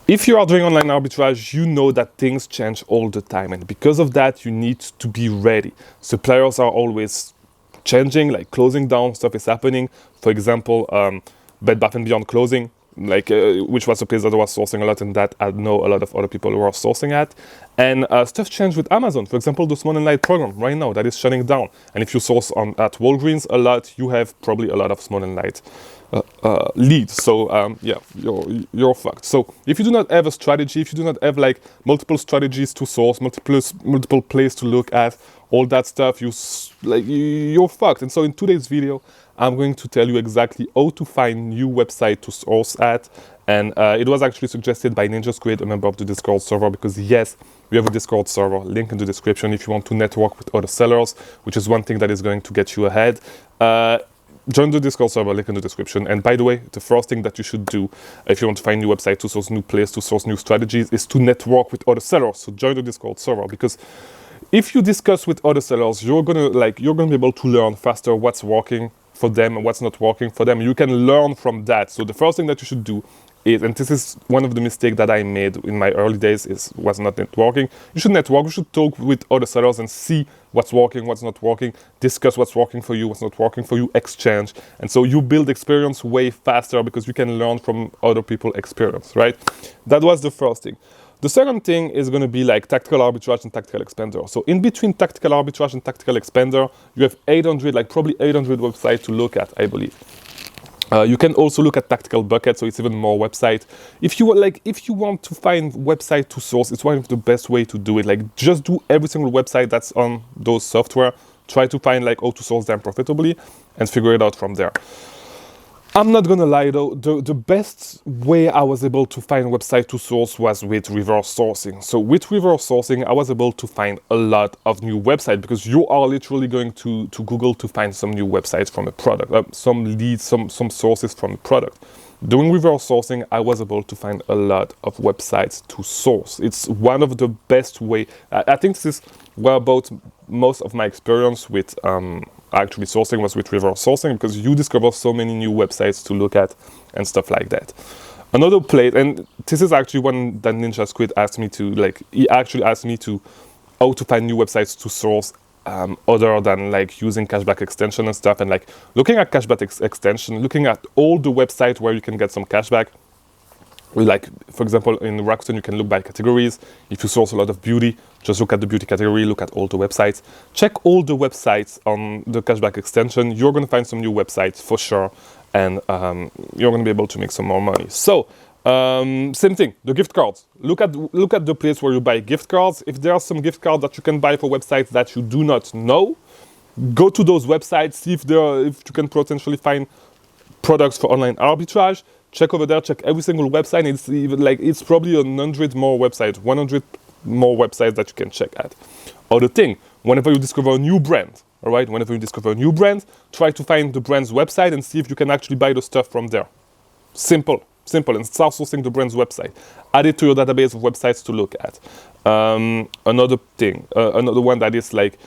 If you are doing online arbitrage, you know that things change all the time. And because of that, you need to be ready. Suppliers are always changing, like closing down, stuff is happening. For example, Bed Bath & Beyond closing, which was a place that was sourcing a lot, and that I know a lot of other people who are sourcing at. And stuff changed with Amazon. For example, the Small and Light program right now, that is shutting down. And if you source at Walgreens a lot, you have probably a lot of Small and Light leads. So yeah, you're fucked. So if you do not have a strategy, if you do not have like multiple strategies to source, multiple places to look at, all that stuff, you're fucked. And so in today's video, I'm going to tell you exactly how to find new website to source at. And it was actually suggested by Ninja Squid, a member of the Discord server, because yes, we have a Discord server, link in the description if you want to network with other sellers, which is one thing that is going to get you ahead. Join the Discord server, link in the description. And by the way, the first thing that you should do if you want to find new website to source new place, to source new strategies, is to network with other sellers. So join the Discord server, because if you discuss with other sellers, you're gonna be able to learn faster what's working for them and what's not working for them. You can learn from that. So the first thing that you should do is, and this is one of the mistakes that I made in my early days, was not networking. You should network. You should talk with other sellers and see what's working, what's not working, discuss what's working for you, what's not working for you, exchange. And so you build experience way faster because you can learn from other people's experience, right? That was the first thing. The second thing is going to be like tactical arbitrage and tactical expander. So in between tactical arbitrage and tactical expander, you have 800, like probably 800 websites to look at, I believe. You can also look at tactical bucket, so it's even more website. If you want to find website to source, it's one of the best way to do it. Like just do every single website that's on those software. Try to find like how to source them profitably and figure it out from there. I'm not gonna lie though, the best way I was able to find website to source was with reverse sourcing. So with reverse sourcing, I was able to find a lot of new websites, because you are literally going to Google to find some new websites from a product, some leads, some sources from the product. Doing reverse sourcing, I was able to find a lot of websites to source. It's one of the best way. I think this is where about most of my experience with actually sourcing was with reverse sourcing, because you discover so many new websites to look at and stuff like that. Another place, and this is actually one that Ninja Squid asked me to, like, he actually asked me to how to find new websites to source other than like using cashback extension and stuff, and like looking at cashback extension, looking at all the websites where you can get some cashback. Like, for example, in Rakuten, you can look by categories. If you source a lot of beauty, just look at the beauty category, look at all the websites. Check all the websites on the cashback extension. You're going to find some new websites for sure, and you're going to be able to make some more money. So, same thing, the gift cards. Look at the place where you buy gift cards. If there are some gift cards that you can buy for websites that you do not know, go to those websites, see if you can potentially find products for online arbitrage. Check over there, check every single website. It's probably 100 more websites that you can check at. Other thing, whenever you discover a new brand, all right, try to find the brand's website and see if you can actually buy the stuff from there. Simple, and start sourcing the brand's website. Add it to your database of websites to look at. Another thing, another one that is like,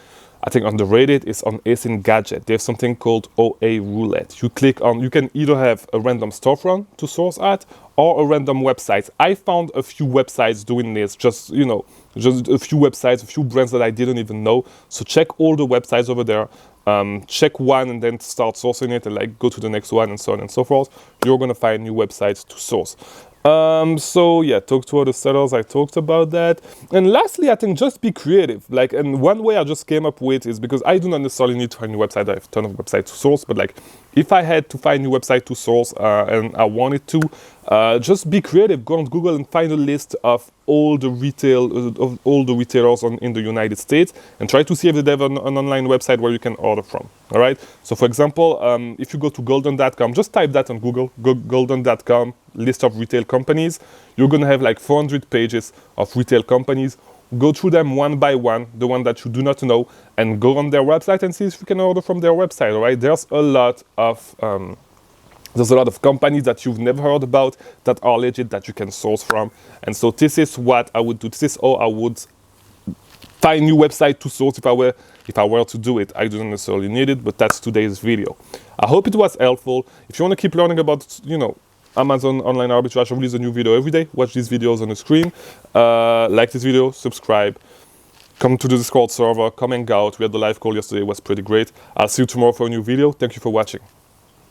I think underrated, is on Asin Gadget. They have something called OA Roulette. You can either have a random storefront to source at, or a random website. I found a few websites doing this, just a few websites, a few brands that I didn't even know. So check all the websites over there. Check one and then start sourcing it, and like go to the next one, and so on and so forth. You're gonna find new websites to source. So yeah, talk to other sellers, I talked about that. And lastly, I think just be creative. Like, and one way I just came up with is, because I do not necessarily need to find a new website, I have a ton of websites to source, but like, if I had to find a new website to source and I wanted to, just be creative. Go on Google and find a list of all the retailers in the United States, and try to see if they have an online website where you can order from. All right. So for example, if you go to golden.com, just type that on Google, golden.com, list of retail companies. You're going to have like 400 pages of retail companies. Go through them one by one, the one that you do not know, and go on their website and see if you can order from their website. All right. There's a lot of companies that you've never heard about that are legit, that you can source from. And so this is what I would do. This is how I would find new website to source if I were to do it. I don't necessarily need it, but that's today's video. I hope it was helpful. If you want to keep learning about, Amazon online arbitrage. I release a new video every day. Watch these videos on the screen. Like this video, subscribe. Come to the Discord server, come hang out. We had the live call yesterday, it was pretty great. I'll see you tomorrow for a new video. Thank you for watching.